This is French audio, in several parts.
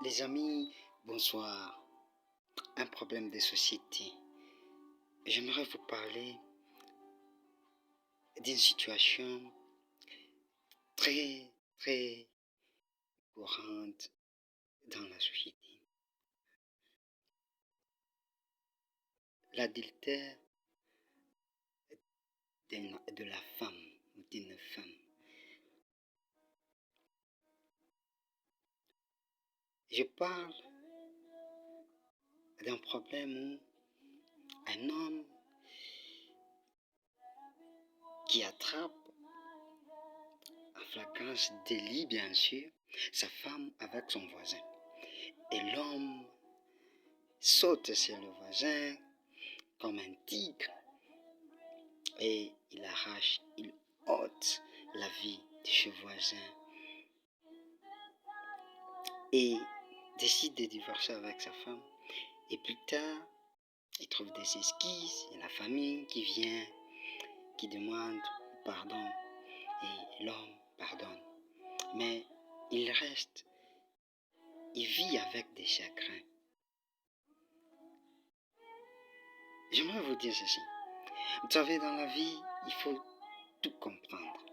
Les amis, bonsoir. Un problème de société. J'aimerais vous parler d'une situation très courante dans la société. L'adultère de la femme ou d'une femme. Je parle d'un problème où un homme qui attrape en flagrance délit, bien sûr, sa femme avec son voisin. Et l'homme saute sur le voisin comme un tigre et il arrache, il ôte la vie de ce voisin et décide de divorcer avec sa femme. Et plus tard, il trouve des esquisses, il y a la famille qui vient, qui demande pardon et l'homme pardonne. Mais il reste, il vit avec des chagrins. J'aimerais vous dire ceci. Vous savez, dans la vie, il faut tout comprendre.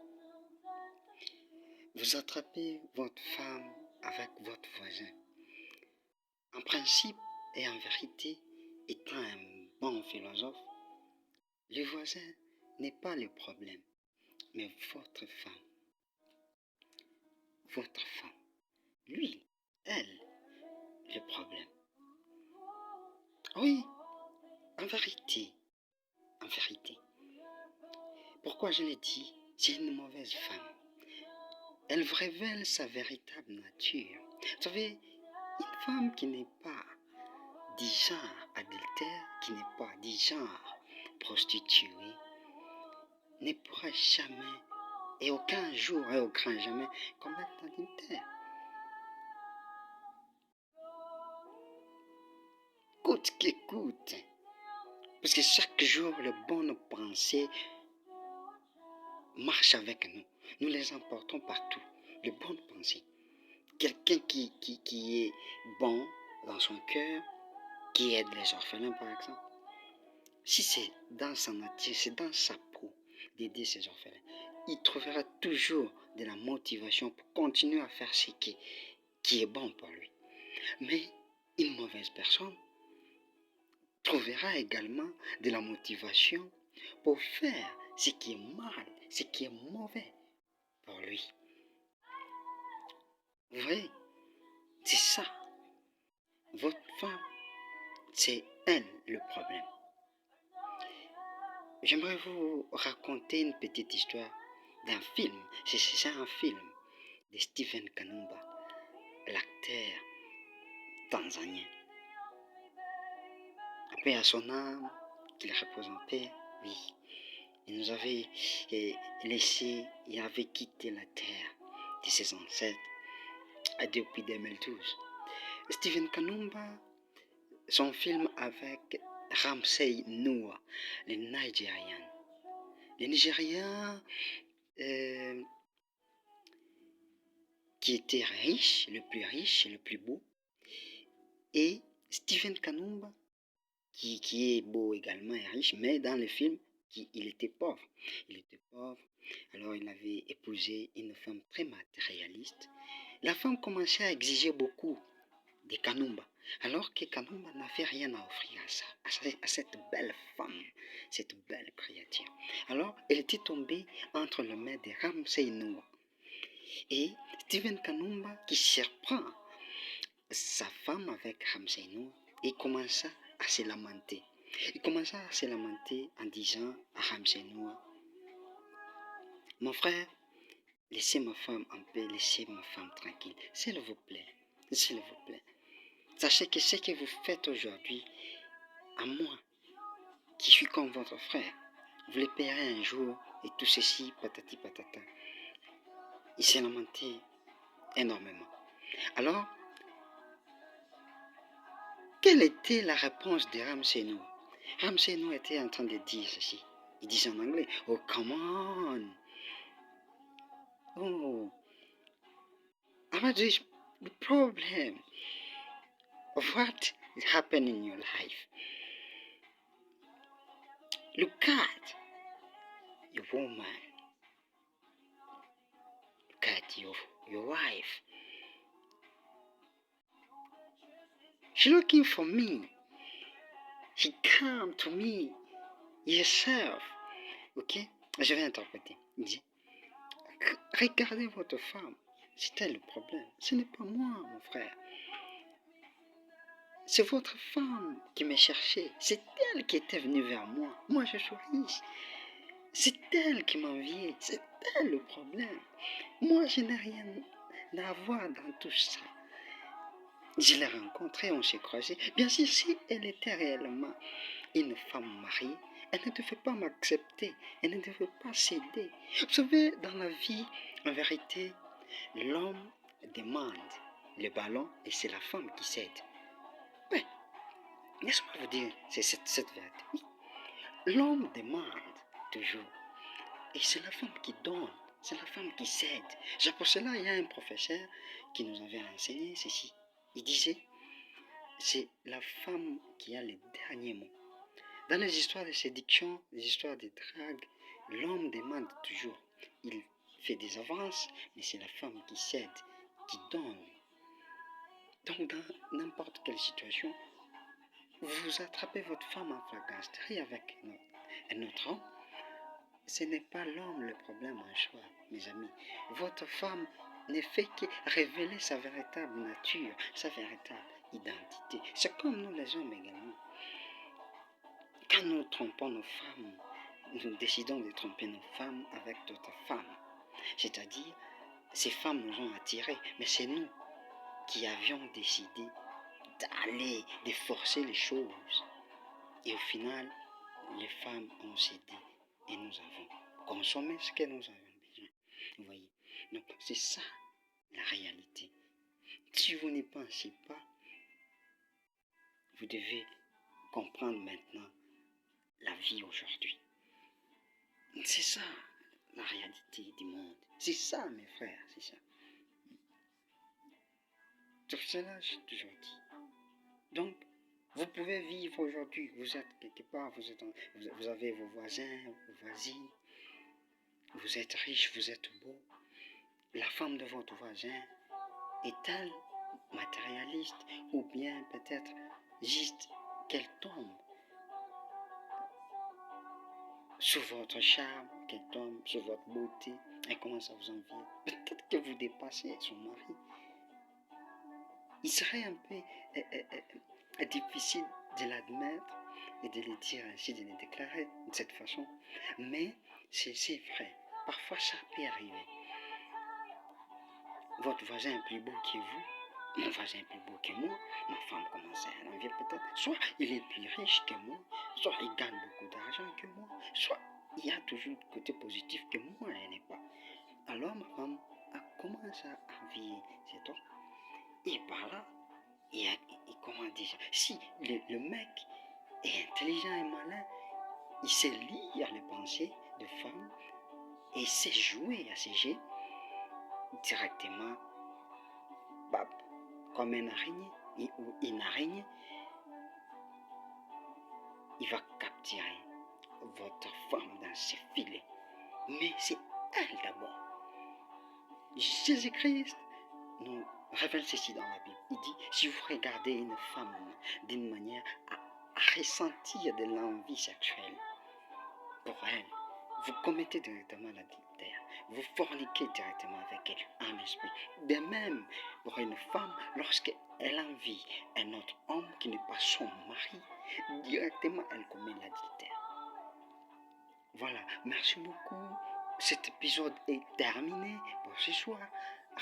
Vous attrapez votre femme avec votre voisin. En principe et en vérité, étant un bon philosophe, le voisin n'est pas le problème, mais votre femme. Votre femme. Lui, elle, le problème. Oui, en vérité. Pourquoi je l'ai dit, c'est une mauvaise femme. Elle révèle sa véritable nature. Vous savez, une femme qui n'est pas du genre adultère, qui n'est pas du genre prostituée, ne pourra jamais, et aucun jour et aucun jamais, commettre l'adultère. Coûte que coûte. Parce que chaque jour, les bonnes pensées marchent avec nous. Nous les emportons partout. Les bonnes pensées. Quelqu'un qui est bon dans son cœur, qui aide les orphelins par exemple. Si c'est dans sa nature, c'est dans sa peau d'aider ces orphelins, il trouvera toujours de la motivation pour continuer à faire ce qui est bon pour lui. Mais une mauvaise personne trouvera également de la motivation pour faire ce qui est mal, ce qui est mauvais pour lui. Vous voyez, c'est ça. Votre femme, c'est elle le problème. J'aimerais vous raconter une petite histoire d'un film. C'est un film de Stephen Kanumba, l'acteur tanzanien. Paix à son âme, qu'il repose en paix, oui. Il nous avait laissé, il avait quitté la terre de ses ancêtres depuis 2012. Stephen Kanumba, son film avec Ramsey Nouah, le Nigérian. Le Nigérian qui était riche, le plus beau, et Stephen Kanumba qui est beau également et riche, mais dans le film, il était pauvre. Alors il avait épousé une femme très matérialiste. La femme commençait à exiger beaucoup de Kanumba, alors que Kanumba n'avait rien à offrir à cette belle femme, cette belle créature. Alors elle était tombée entre les mains de Ramsey Nouah. Et Stephen Kanumba qui surprend sa femme avec Ramsey Nouah et commença à se lamenter. Il commença à se lamenter en disant à Ramsey Nouah, mon frère, laissez ma femme en paix, laissez ma femme tranquille, s'il vous plaît, s'il vous plaît. Sachez que ce que vous faites aujourd'hui, à moi, qui suis comme votre frère, vous le paierez un jour et tout ceci, patati patata. Il s'est lamenté énormément. Alors, quelle était la réponse de Ramsey Nouah? Ramsey Nouah était en train de dire ceci. Il disait en anglais, oh, come on. Oh, about this problem. what happened in your life. Look at your woman. Look at your wife. She's looking for me. She come to me yourself. Ok? Je vais interpréter. Il dit, regardez votre femme. C'était le problème. Ce n'est pas moi, mon frère. C'est votre femme qui m'a cherché. C'est elle qui était venue vers moi. Moi, je suis riche. C'est elle qui m'enviait. C'est elle le problème. Moi, je n'ai rien à voir dans tout ça. Je l'ai rencontrée, on s'est croisés. Bien sûr, si elle était réellement une femme mariée, elle ne devait pas m'accepter. Elle ne devait pas céder. Vous savez, dans la vie, en vérité, l'homme demande le ballon et c'est la femme qui cède. Oui, laisse-moi vous dire, c'est cette vérité. Oui. L'homme demande toujours et c'est la femme qui donne, c'est la femme qui cède. C'est pour cela il y a un professeur qui nous avait enseigné ceci. Il disait, c'est la femme qui a les derniers mots. Dans les histoires de séduction, les histoires de drague, l'homme demande toujours. Il fait des avances, mais c'est la femme qui cède, qui donne. Donc, dans n'importe quelle situation, vous attrapez votre femme en flagranterie avec un autre homme, ce n'est pas l'homme le problème en soi, mes amis. Votre femme ne fait que révéler sa véritable nature, sa véritable identité. C'est comme nous les hommes également. Quand nous trompons nos femmes, nous décidons de tromper nos femmes avec d'autres femmes. C'est-à-dire, ces femmes nous ont attirés, mais c'est nous qui avions décidé d'aller, de forcer les choses. Et au final, les femmes ont cédé et nous avons consommé ce que nous avions besoin. Vous voyez? Donc, c'est ça la réalité. Si vous n'y pensez pas, vous devez comprendre maintenant la vie aujourd'hui. C'est ça la réalité du monde. C'est ça, mes frères, c'est ça. Pour cela, j'ai toujours dit. Donc, vous pouvez vivre aujourd'hui. Vous êtes quelque part, vous avez vos voisins, vos voisines. Vous êtes riche, vous êtes beau. La femme de votre voisin est-elle matérialiste ou bien peut-être juste qu'elle tombe sur votre charme, qu'elle tombe sur votre beauté, elle commence à vous envier. Peut-être que vous dépassez son mari. Il serait un peu difficile de l'admettre et de le dire ainsi, de le déclarer de cette façon. Mais c'est vrai. Parfois, ça peut arriver. Votre voisin est plus beau que vous, mon voisin est plus beau que moi, ma femme commence à l'envier peut-être. Soit il est plus riche que moi, soit il gagne beaucoup d'argent que moi, soit il y a toujours le côté positif que moi, elle n'est pas. Alors ma femme commence à envier cet homme. Et par là, il comment dire, si le mec est intelligent et malin, il sait lire les pensées de femmes et sait jouer à ces jeux directement, bap, comme une araignée ou une araignée, il va capturer votre femme dans ses filets. Mais c'est elle d'abord. Jésus-Christ nous révèle ceci dans la Bible. Il dit, si vous regardez une femme d'une manière à ressentir de l'envie sexuelle pour elle, vous commettez directement l'adultère. Vous forniquez directement avec elle en esprit. De même, pour une femme, lorsqu'elle envie un autre homme qui n'est pas son mari, directement elle commet l'adultère. Voilà, merci beaucoup. Cet épisode est terminé pour ce soir.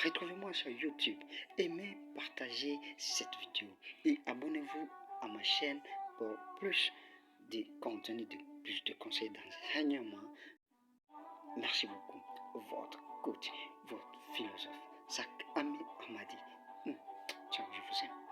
Retrouvez-moi sur YouTube. Aimez, partagez cette vidéo et abonnez-vous à ma chaîne pour plus de contenu, plus de conseils d'enseignement. Merci beaucoup. Votre coach, votre philosophe, Zach Ami Hamadi. Ciao, je vous aime.